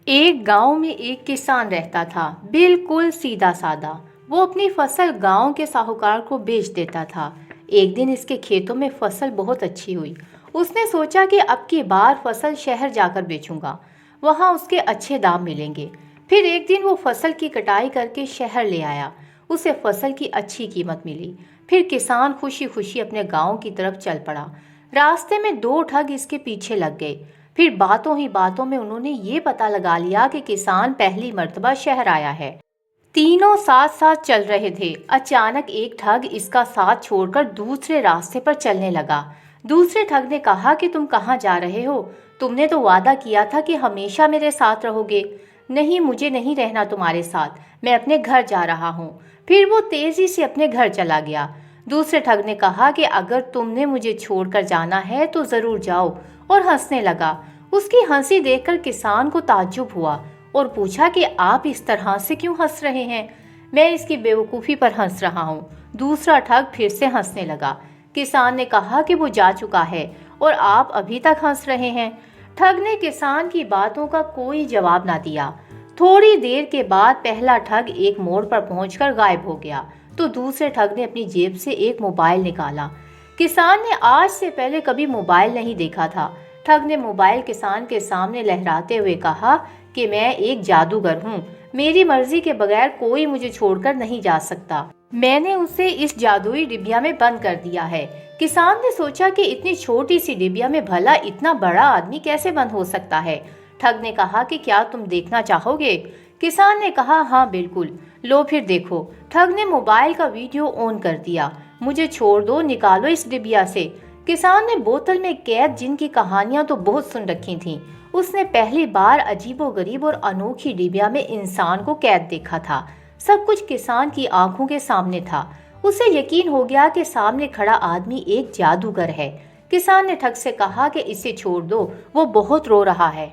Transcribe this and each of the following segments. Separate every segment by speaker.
Speaker 1: एक गांव में एक किसान रहता था, बिल्कुल सीधा साधा। वो अपनी फसल गांव के साहूकार को बेच देता था। एक दिन इसके खेतों में फसल बहुत अच्छी हुई। उसने सोचा कि अब की बार फसल शहर जाकर बेचूंगा, वहां उसके अच्छे दाम मिलेंगे। फिर एक दिन वो फसल की कटाई करके शहर ले आया। उसे फसल की अच्छी कीमत मिली। फिर किसान खुशी खुशी अपने गांव की तरफ चल पड़ा। रास्ते में दो ठग इसके पीछे लग गए। फिर बातों ही बातों में उन्होंने ये पता लगा लिया कि किसान पहली मर्तबा शहर आया है। तीनों साथ साथ चल रहे थे। अचानक एक ठग इसका साथ छोड़कर दूसरे रास्ते पर चलने लगा। दूसरे ठग ने कहा कि तुम कहाँ जा रहे हो? तुमने तो वादा किया था कि हमेशा मेरे साथ रहोगे। नहीं, मुझे नहीं रहना तुम्हारे साथ, मैं अपने घर जा रहा हूँ। फिर वो तेजी से अपने घर चला गया। दूसरे ठग ने कहा कि अगर तुमने मुझे छोड़कर जाना है तो जरूर जाओ, और हंसने लगा। उसकी हंसी देखकर किसान को ताज्जुब हुआ और पूछा कि आप इस तरह से क्यों हंस रहे हैं? मैं इसकी बेवकूफ़ी पर हंस रहा हूँ। दूसरा ठग फिर से हंसने लगा। किसान ने कहा कि वो जा चुका है और आप अभी तक हंस रहे हैं। ठग ने किसान की बातों का कोई जवाब ना दिया। थोड़ी देर के बाद पहला ठग एक मोड़ पर पहुंचकर गायब हो गया तो दूसरे ठग ने अपनी जेब से एक मोबाइल निकाला। किसान ने आज से पहले कभी मोबाइल नहीं देखा था। ठग ने मोबाइल किसान के सामने लहराते हुए कहा कि मैं एक जादूगर हूँ, मेरी मर्जी के बगैर कोई मुझे छोड़कर नहीं जा सकता। मैंने उसे इस जादुई डिबिया में बंद कर दिया है। किसान ने सोचा कि इतनी छोटी सी डिबिया में भला इतना बड़ा आदमी कैसे बंद हो सकता है। ठग ने कहा कि क्या तुम देखना चाहोगे? किसान ने कहा हाँ बिल्कुल, लो फिर देखो। ठग ने मोबाइल का वीडियो ऑन कर दिया। मुझे छोड़ दो, निकालो इस डिबिया से। किसान ने बोतल में कैद जिन की कहानियां तो बहुत सुन रखी थीं। उसने पहली बार अजीबोगरीब और अनोखी डिबिया में इंसान को कैद देखा था। सब कुछ किसान की आंखों के सामने था। उसे यकीन हो गया कि सामने खड़ा आदमी एक जादूगर है। किसान ने ठग से कहा कि इसे छोड़ दो, वो बहुत रो रहा है।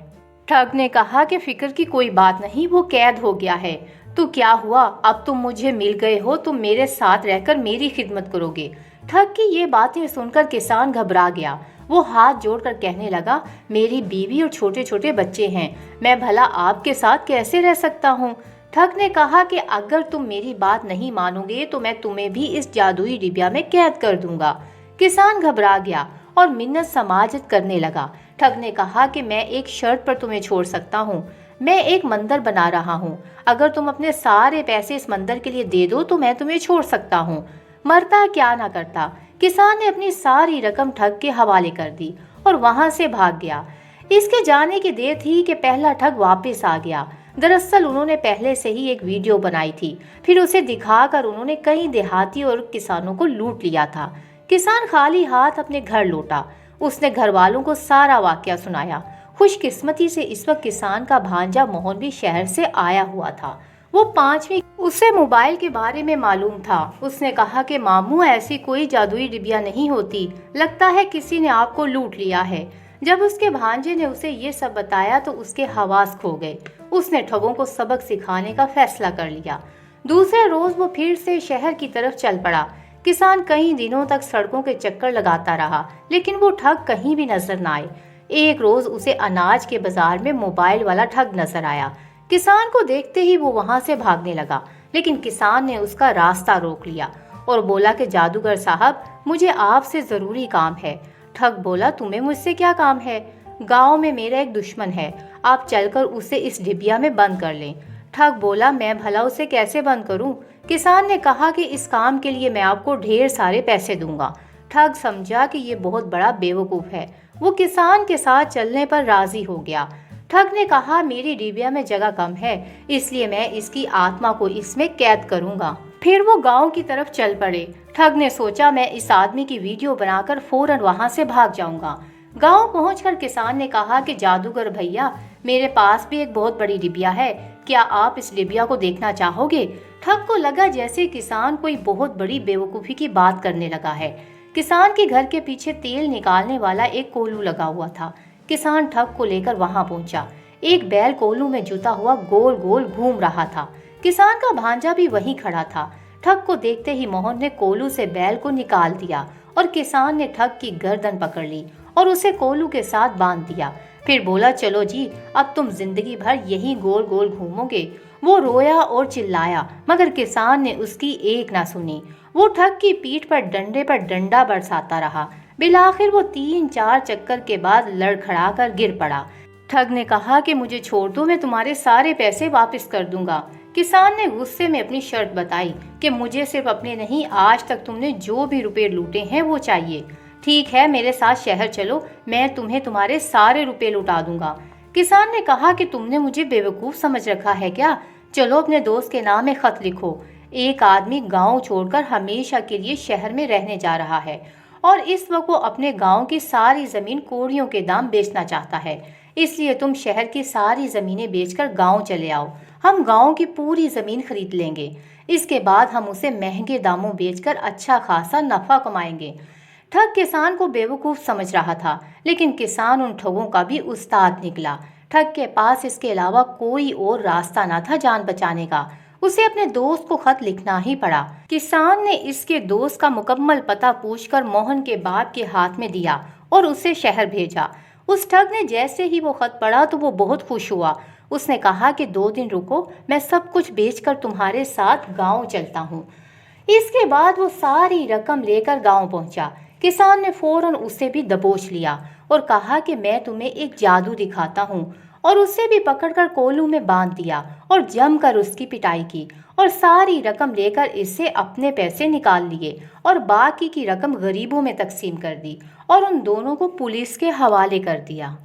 Speaker 1: ठग ने कहा कि फिक्र की कोई बात नहीं, वो कैद हो गया है। तो क्या हुआ, अब तुम मुझे मिल गए हो, तुम मेरे साथ रहकर मेरी खिदमत करोगे। ठग की ये बातें सुनकर किसान घबरा गया। वो हाथ जोड़कर कहने लगा, मेरी बीवी और छोटे छोटे बच्चे हैं, मैं भला आपके साथ कैसे रह सकता हूँ? ठग ने कहा कि अगर तुम मेरी बात नहीं मानोगे तो मैं तुम्हें भी इस जादुई डिबिया में कैद कर दूंगा। किसान घबरा गया और मिन्नत समाजत करने लगा। ठग ने कहा कि मैं एक शर्त पर तुम्हें छोड़ सकता हूँ। मैं एक मंदिर बना रहा हूँ, अगर तुम अपने सारे पैसे इस मंदिर के लिए दे दो तो मैं तुम्हें छोड़ सकता हूँ। मरता क्या ना करता, किसान ने अपनी सारी रकम ठग के हवाले कर दी और वहां से भाग गया। इसके जाने की देर थी कि पहला ठग वापस आ गया। दरअसल उन्होंने पहले से ही एक वीडियो बनाई थी, फिर उसे दिखाकर उन्होंने कई देहाती और किसानों को लूट लिया था। किसान खाली हाथ अपने घर लौटा। उसने घर वालों को सारा वाकया सुनाया। खुशकिस्मती से इस वक्त किसान का भांजा मोहन भी शहर से आया हुआ था। वो 5वीं, उसे मोबाइल के बारे में मालूम था। उसने कहा कि मामू, ऐसी कोई जादुई डिबिया नहीं होती, लगता है किसी ने आपको लूट लिया है। जब उसके भांजे ने उसे ये सब बताया तो उसके हवास खो गए। उसने ठगों को सबक सिखाने का फैसला कर लिया। दूसरे रोज वो फिर से शहर की तरफ चल पड़ा। किसान कई दिनों तक सड़कों के चक्कर लगाता रहा, लेकिन वो ठग कहीं भी नजर न आए। एक रोज उसे अनाज के बाजार में मोबाइल वाला ठग नजर आया। किसान को देखते ही वो वहां से भागने लगा, लेकिन किसान ने उसका रास्ता रोक लिया और बोला कि जादूगर साहब, मुझे आपसे जरूरी काम है। ठग बोला, तुम्हें मुझसे क्या काम है? गांव में मेरा एक दुश्मन है, आप चलकर उसे इस डिबिया में बंद कर लें। ठग बोला, मैं भला उसे कैसे बंद करूं? किसान ने कहा कि इस काम के लिए मैं आपको ढेर सारे पैसे दूंगा। ठग समझा कि ये बहुत बड़ा बेवकूफ है। वो किसान के साथ चलने पर राजी हो गया। ठग ने कहा, मेरी डिबिया में जगह कम है, इसलिए मैं इसकी आत्मा को इसमें कैद करूंगा। फिर वो गांव की तरफ चल पड़े। ठग ने सोचा, मैं इस आदमी की वीडियो बनाकर फौरन वहां से भाग जाऊंगा। गांव पहुंचकर किसान ने कहा कि जादूगर भैया, मेरे पास भी एक बहुत बड़ी डिबिया है, क्या आप इस डिबिया को देखना चाहोगे? ठग को लगा जैसे किसान कोई बहुत बड़ी बेवकूफ़ी की बात करने लगा है। किसान के घर के पीछे तेल निकालने वाला एक कोल्हू लगा हुआ था। किसान ठग को लेकर वहां पहुंचा। एक बैल कोल्हू में जुता हुआ गोल गोल घूम रहा था। किसान का भांजा भी वहीं खड़ा था। ठग को देखते ही मोहन ने कोल्हू से बैल को निकाल दिया और किसान ने ठग की गर्दन पकड़ ली और उसे कोल्हू के साथ बांध दिया। फिर बोला, चलो जी, अब तुम जिंदगी भर यही गोल गोल घूमोगे। वो रोया और चिल्लाया, मगर किसान ने उसकी एक ना सुनी। वो ठग की पीठ पर डंडा बरसाता रहा। बिलाखिर वो 3-4 चक्कर के बाद लड़खड़ा कर गिर पड़ा। ठग ने कहा कि मुझे छोड़ दो, मैं तुम्हारे सारे पैसे वापस कर दूंगा। किसान ने गुस्से में अपनी शर्त बताई कि मुझे सिर्फ अपने नहीं, आज तक तुमने जो भी रुपए लूटे हैं वो चाहिए। ठीक है, मेरे साथ शहर चलो, मैं तुम्हें तुम्हारे सारे रुपए लौटा दूंगा। किसान ने कहा कि तुमने मुझे बेवकूफ़ समझ रखा है क्या? चलो अपने दोस्त के नाम एक खत लिखो। एक आदमी गांव छोड़कर हमेशा के लिए शहर में रहने जा रहा है और इस वक्त वो अपने गांव की सारी जमीन कौड़ियों के दाम बेचना चाहता है। इसलिए तुम शहर की सारी जमीनें बेचकर गांव चले आओ। हम गांव की पूरी जमीन खरीद लेंगे। इसके बाद हम उसे महंगे दामों बेचकर अच्छा खासा नफा कमाएंगे। ठग किसान को बेवकूफ़ समझ रहा था, लेकिन किसान उन ठगों का भी उस्ताद निकला। ठग के पास इसके अलावा कोई और रास्ता न था जान बचाने का। उसे अपने दोस्त को खत लिखना ही पड़ा। किसान ने इसके दोस्त का मुकम्मल पता पूछकर मोहन के बाप के हाथ में दिया और उसे शहर भेजा। उस ठग ने जैसे ही वो खत पढ़ा तो वो बहुत खुश हुआ। उसने कहा कि 2 दिन रुको, मैं सब कुछ बेचकर तुम्हारे साथ गांव चलता हूँ। इसके बाद वो सारी रकम लेकर गांव पहुंचा। किसान ने फौरन उसे भी दबोच लिया और कहा कि मैं तुम्हें एक जादू दिखाता हूँ, और उसे भी पकड़कर कोलू में बांध दिया और जमकर उसकी पिटाई की और सारी रकम लेकर इससे अपने पैसे निकाल लिए और बाकी की रकम गरीबों में तकसीम कर दी और उन दोनों को पुलिस के हवाले कर दिया।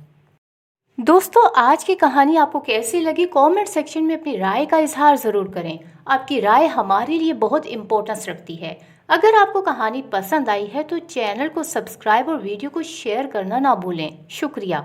Speaker 1: दोस्तों, आज की कहानी आपको कैसी लगी? कमेंट सेक्शन में अपनी राय का इजहार ज़रूर करें। आपकी राय हमारे लिए बहुत इम्पोर्टेंस रखती है। अगर आपको कहानी पसंद आई है तो चैनल को सब्सक्राइब और वीडियो को शेयर करना ना भूलें। शुक्रिया।